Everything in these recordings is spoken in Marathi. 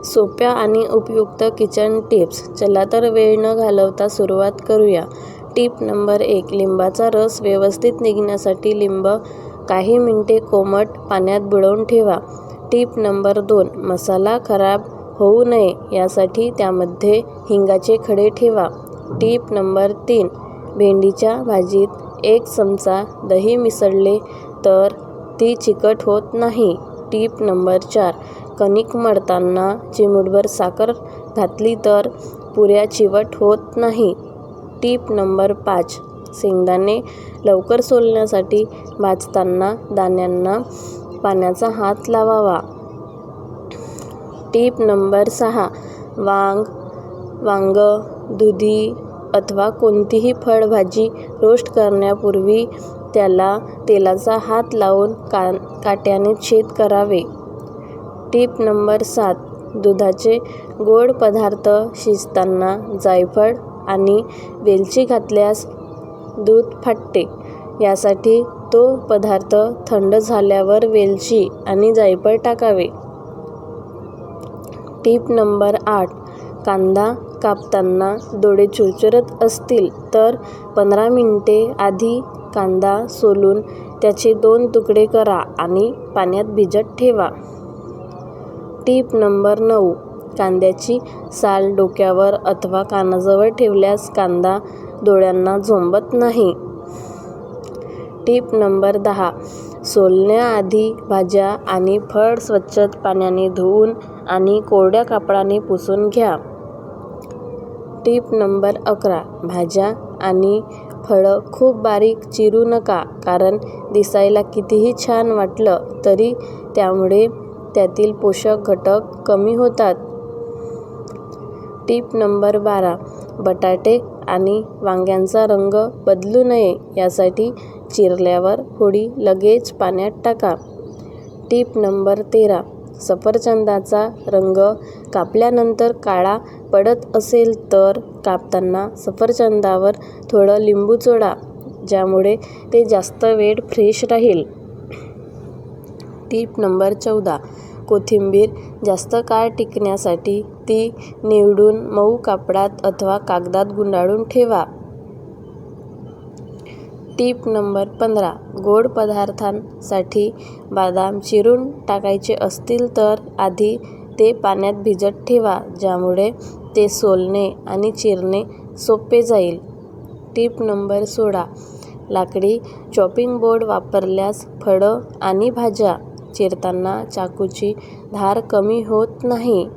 सोप्या आणि उपयुक्त किचन टिप्स. चला तर वेळ न घालवता सुरुवात करूया. Tip number 1. लिंबाचा रस व्यवस्थित निघण्यासाठी लिंब काही मिनिटे कोमट पाण्यात बुडवून ठेवा. Tip number 2. मसाला खराब होऊ नये यासाठी त्यामध्ये हिंगाचे खडे ठेवा. Tip number 3. भेंडीच्या भाजीत 1 चमचा दही मिसळले तर ती चिकट होत नाही. Tip number 4. कणिक मळताना चिमूटभर साखर घातली तर पुऱ्या चिवट होत नाही. Tip number 5. शेंगदाणे लवकर सोलण्यासाठी भाजताना दाण्यांना पाण्याचा हात लावावा. Tip number 6. वांग, दुधी अथवा कोणतीही फळभाजी रोस्ट करण्यापूर्वी त्याला तेलाचा हात लावून काट्याने छेद करावे. Tip number 7. दुधाचे गोड पदार्थ शिजताना जायफळ आणि वेलची घातल्यास दूध फाटते. यासाठी तो पदार्थ थंड झाल्यावर वेलची आणि जायफळ टाकावे. Tip number 8. कांदा कापताना डोळे चुरचुरत असतील तर 15 मिनिटे आधी कांदा सोलून त्याचे 2 तुकडे करा आणि पाण्यात भिजत ठेवा. Tip number 9. कांद्याची साल डोक्यावर अथवा कानाजवळ ठेवल्यास कांदा डोळ्यांना झोंबत नाही. Tip number 10. सोलण्याआधी भाज्या आणि फळ स्वच्छ पाण्याने धुवून आणि कोरड्या कापडाने पुसून घ्या. Tip number 11. भाज्या आणि फळं खूप बारीक चिरू नका, कारण दिसायला कितीही छान वाटलं तरी त्यामुळे त्यातील पोषक घटक कमी होतात. Tip number 12. बटाटे आणि वांग्यांचा रंग बदलू नये यासाठी चिरल्यावर फोडी लगेच पाण्यात टाका. Tip number 13. सफरचंदाचा रंग कापल्यानंतर काळा पडत असेल तर कापताना सफरचंदावर थोडं लिंबू चोळा, ज्यामुळे ते जास्त वेळ फ्रेश राहील. Tip number 14. कोथिंबीर जास्त काळ टिकण्यासाठी ती निवडून मऊ कापडात अथवा कागदात गुंडाळून ठेवा. Tip number 15. गोड पदार्थांसाठी बदाम चिरून टाकायचे असतील तर आधी ते पाण्यात भिजत ठेवा, ज्यामुळे ते सोलणे आणि चिरणे सोपे जाईल. Tip number 16. लाकडी चॉपिंग बोर्ड वापरल्यास फळं आणि भाज्या चिरताना चाकूची धार कमी होत नाही.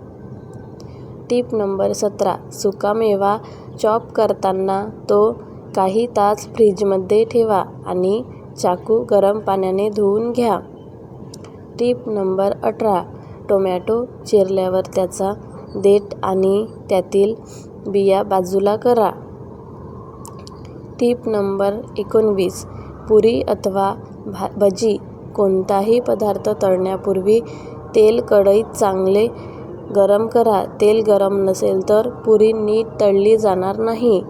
Tip number 17. सुकामेवा चॉप करताना तो काही तास फ्रीजमध्ये ठेवा आणि चाकू गरम पाण्याने धुवून घ्या. Tip number 18. टोमॅटो चिरल्यावर त्याचा देठ आणि त्यातील बिया बाजूला करा. Tip number 19. पुरी अथवा भजी कोणताही पदार्थ तळण्यापूर्वी तेल कढईत चांगले गरम करा. तेल गरम नसेल तर पुरी नीट तळली जाणार नाही.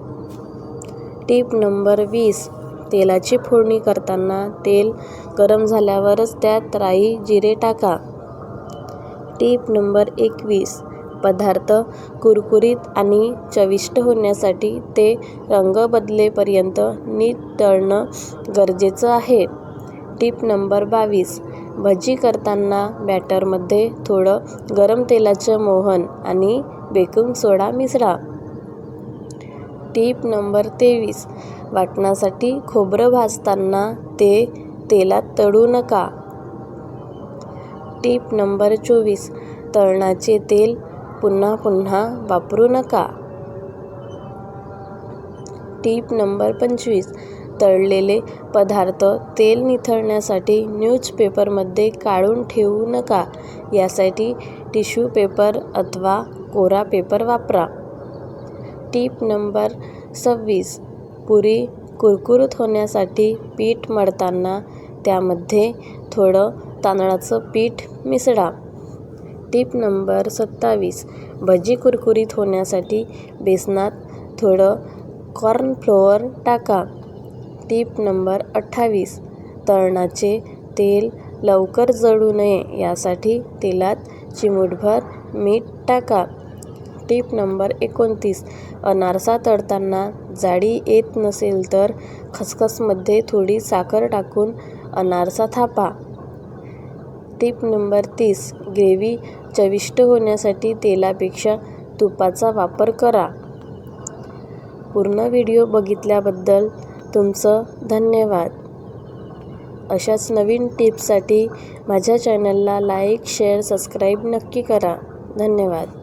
Tip number 20. तेलाची फोडणी करताना तेल गरम झाल्यावरच त्यात राई, जिरे टाका. Tip number 21. पदार्थ कुरकुरीत आणि चविष्ट होण्यासाठी ते रंग बदलेपर्यंत नीट तळणं गरजेचं आहे. Tip number 22. भजी करताना बॅटरमध्ये थोडं गरम तेलाचं मोहन आणि बेकिंग सोडा मिसळा. Tip number 23. वाटणासाठी खोबरं भाजताना ते तेलात तळू नका. Tip number 24. तळणाचे तेल पुन्हा पुन्हा वापरू नका. Tip number 25. तळलेले पदार्थ तेल निथळण्यासाठी न्यूजपेपरमध्ये काढून ठेवू नका. यासाठी टिश्यू पेपर अथवा कोरा पेपर वापरा. Tip number 26. पुरी कुरकुरीत होण्यासाठी पीठ मळताना त्यामध्ये थोडं तांदळाचं पीठ मिसळा. Tip number 27. भजी कुरकुरीत होण्यासाठी बेसनात थोडं कॉर्नफ्लोअर टाका. Tip number 28. तळणाचे तेल लवकर जळू नये यासाठी तेलात चिमूटभर मीठ टाका. Tip number 29. अनारसा तळताना जाडी येत नसेल तर खसखसमध्ये थोडी साखर टाकून अनारसा थापा. Tip number 30. ग्रेव्ही चविष्ट होण्यासाठी तेलापेक्षा तुपाचा वापर करा. पूर्ण व्हिडिओ बघितल्याबद्दल तुमचं धन्यवाद. अशाच नवीन टिप्ससाठी माझ्या चॅनलला लाईक, शेअर, सबस्क्राईब नक्की करा. धन्यवाद.